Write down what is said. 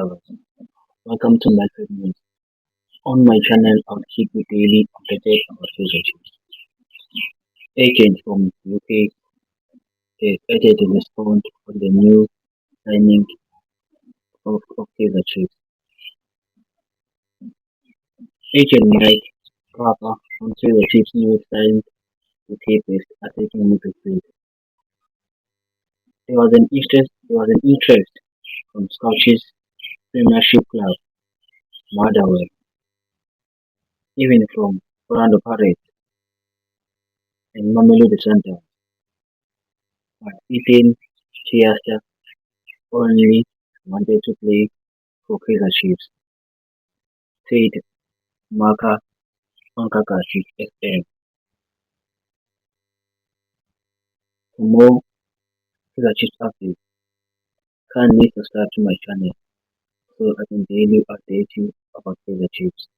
lovers. Welcome to my segment. On my channel, I'll keep you daily updated about Kaiser Chiefs. Agent from UK is added to respond on the new signing of Kaiser Chiefs. Agent Mike Crawford from Kaiser Chiefs new signed UK based attacking midfield. There was an interest from Scottish Premiership club Motherwell, even from Orlando Pirates and Mamelodi Sundowns, but Ethan Chiesa only wanted to play for Kaizer Chiefs, said Marca on Kakasi FM. For more Kaizer Chiefs updates, kindly subscribe to my channel so I can daily update you about Kaizer Chiefs.